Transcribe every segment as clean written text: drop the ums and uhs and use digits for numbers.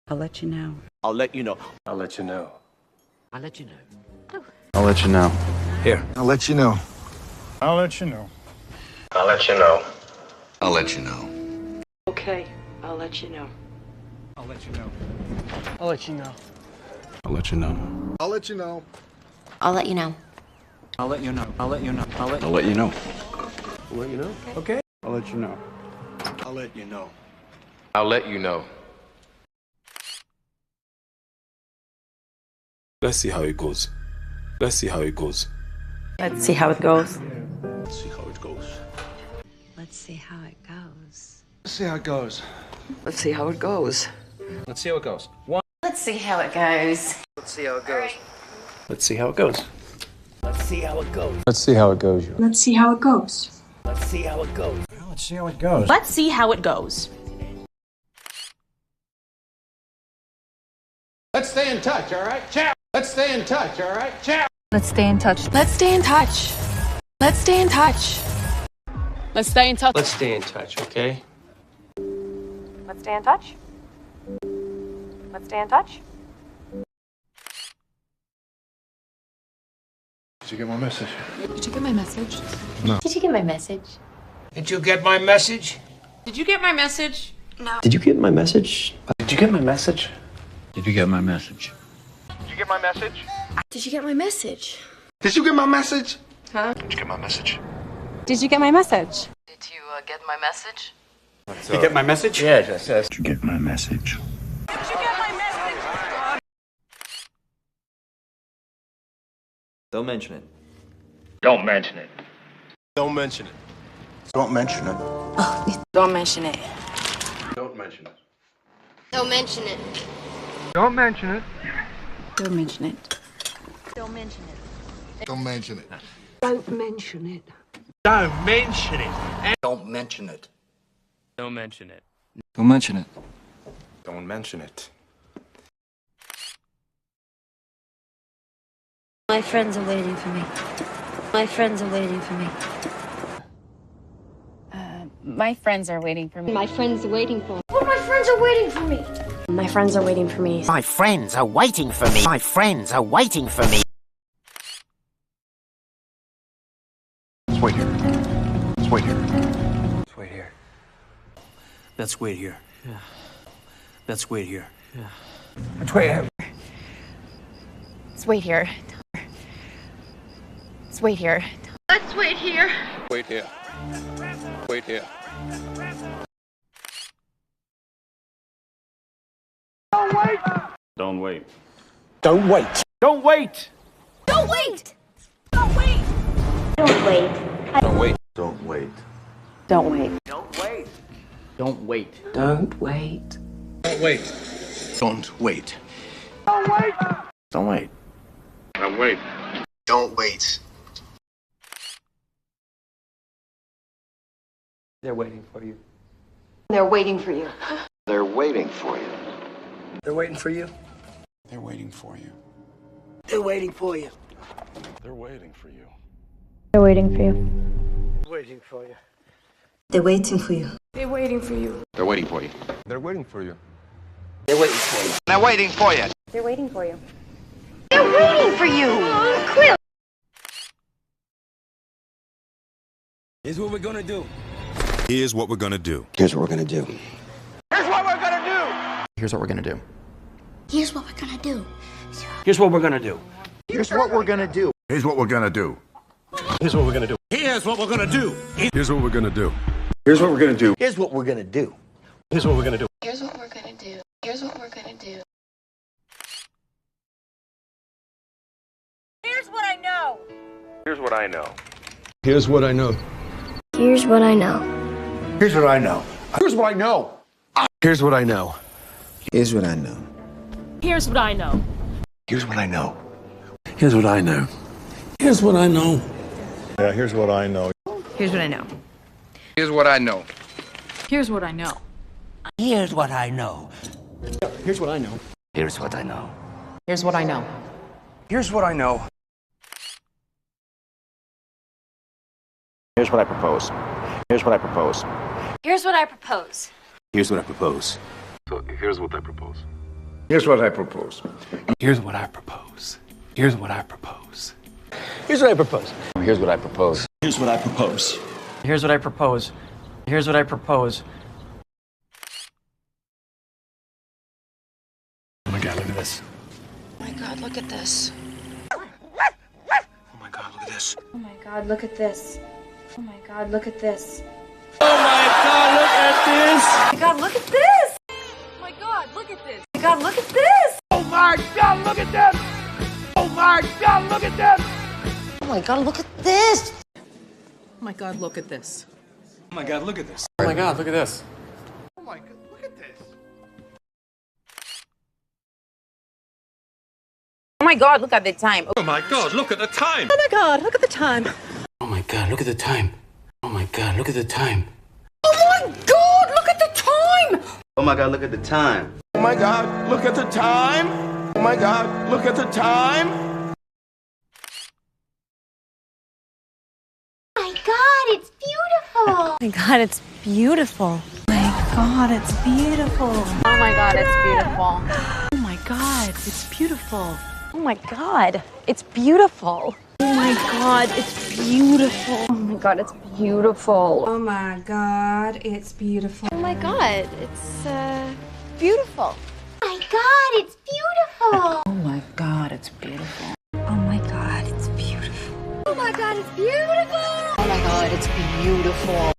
I'll let you know. I'll let you know. I'll let you know. I'll let you know. I'll let you know. Here. I'll let you know. I'll let you know. I'll let you know. I'll let you know. Okay, I'll let you know. I'll let you know. I'll let you know. I'll let you know. I'll let you know. I'll let you know. I'll let you know. I'll let you know. I'll let you know. I'll let you know. Okay. I'll let you know. I'll let you know. I'll let you know. Let's see how it goes. Let's see how it goes. Let's see how it goes. Let's see how it goes. Let's see how it goes. Let's see how it goes. Let's see how it goes. Let's see how it goes. One. Let's see how it goes. Let's see how it goes. Let's see how it goes. Let's see how it goes. Let's see how it goes. Let's see how it goes. Let's see how it goes. Let's see how it goes. Let's see how it goes. Let's stay in touch, all right? Ciao. Let's stay in touch, all right? Ciao. Let's stay in touch. Let's stay in touch. Let's stay in touch. Let's stay in touch. Let's stay in touch, okay? Let's stay in touch. Let's stay in touch. Did you get my message? Did you get my message? Did you get my message? Did you get my message? Did you get my message? No. Did you get my message? Did you get my message? Did you get my message? Did you get my message? Did you get my message? Did you get my message? Huh? Did you get my message? Did you get my message? Did you get my message? Did you get my message? Yes, yes, yes. Did you get my message? Did you get my message? Don't mention it. Don't mention it. Don't mention it. Don't mention it. Don't mention it. Don't mention it. Don't mention it. Don't mention it. Don't mention it. Don't mention it. Don't mention it. Don't mention it. Don't mention it. Don't mention it. Don't mention it. Don't mention it. Don't mention it. My friends are waiting for me. My friends are waiting for me. My friends are waiting for me. My friends are waiting for me. Oh, my friends are waiting for me. My friends are waiting for me. My friends are waiting for me. My friends are waiting for me. Let's wait here. Let's wait here. Let's wait here. Let's wait here. Yeah. Let's wait here. Yeah. Let's wait here. Let's wait here. Let's wait here. Let's wait here. Wait here. Wait here. Don't wait. Don't wait. Don't wait! Don't wait! Don't wait! Don't wait. Don't wait. Don't wait. Don't wait. Don't wait. Don't wait. Don't wait. Don't wait. Don't wait. Don't wait. Don't wait. Don't wait. They're waiting for you. They're waiting for you. They're waiting for you. They're waiting for you. They're waiting for you. They're waiting for you. They're waiting for you. They're waiting for you. Waiting for you. They're waiting for you. They're waiting for you. They're waiting for you. They're waiting for you. They're waiting for you. They're waiting for you. They're waiting for you. They're waiting for you. Clear. Here's what we're gonna do. Here's what we're gonna do. Here's what we're gonna do. Here's what we're gonna do. Here's what we're gonna do. Here's what we're gonna do. Here's what we're gonna do. Here's what we're gonna do. Here's what we're gonna do. Here's what we're gonna do. Here's what we're gonna do. Here's what we're gonna do. Here's what we're gonna do. Here's what we're gonna do. Here's what we're gonna do. Here's what we're gonna do. Here's what we're gonna do. Here's what I know. Here's what I know. Here's what I know. Here's what I know. Here's what I know. Here's what I know. Here's what I know. Here's what I know. Here's what I know. Here's what I know. Here's what I know. Here's what I know. Yeah, here's what I know. Here's what I know. Here's what I know. Here's what I know. Here's what I know. Here's what I know. Here's what I know. Here's what I know. Here's what I know. Here's what I propose. Here's what I propose. Here's what I propose. Here's what I propose. So here's what I propose. Here's what I propose. Here's what I propose. Here's what I propose. Here's what I propose. Here's what I propose. Here's what I propose. Here's what I propose. Here's what I propose. Oh my God, look at this. Oh my God, look at this. Oh my God, look at this. Oh my God, look at this. Oh my God, look at this. Oh my God, look at this. Oh my God, look at this. Oh my God, look at this. Oh my God, look at this. Oh my God, look at them! Oh my God, look at them! Oh my God, look at this. Oh my God, look at this. Oh my God, look at this. Oh my God, look at this. Oh my God, look at this! Oh my God, look at the time. Oh my God, look at the time! Oh my God, look at the time. Oh my God, look at the time. Oh my God, look at the time. Oh my God, look at the time. Oh my God, look at the time. Oh my God, look at the time. Oh my God, look at the time. Oh my God, it's beautiful. Oh my God, it's beautiful. Oh my God, it's beautiful. Oh my God, it's beautiful. Oh my God, it's beautiful. Oh my God, it's beautiful. Oh my God, it's beautiful. Oh my God, it's beautiful. Oh my God, it's beautiful. Oh my God, it's beautiful. Oh my God, it's beautiful. Oh my God, it's beautiful. Oh my God, it's beautiful. Oh my God, it's beautiful. Oh my God, it's beautiful.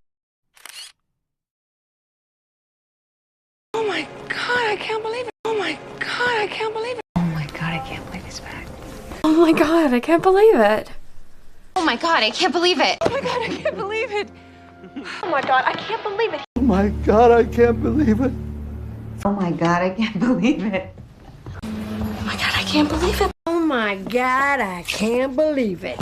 Oh my God, I can't believe it. Oh my God, I can't believe it. Oh my God, I can't believe this fact. Oh my God, I can't believe it. Oh my God, I can't believe it. Oh my God, I can't believe it. Oh my God, I can't believe it. Oh my God, I can't believe it. Oh my God, I can't believe it. Oh my God, I can't believe it. Oh my God, I can't believe it.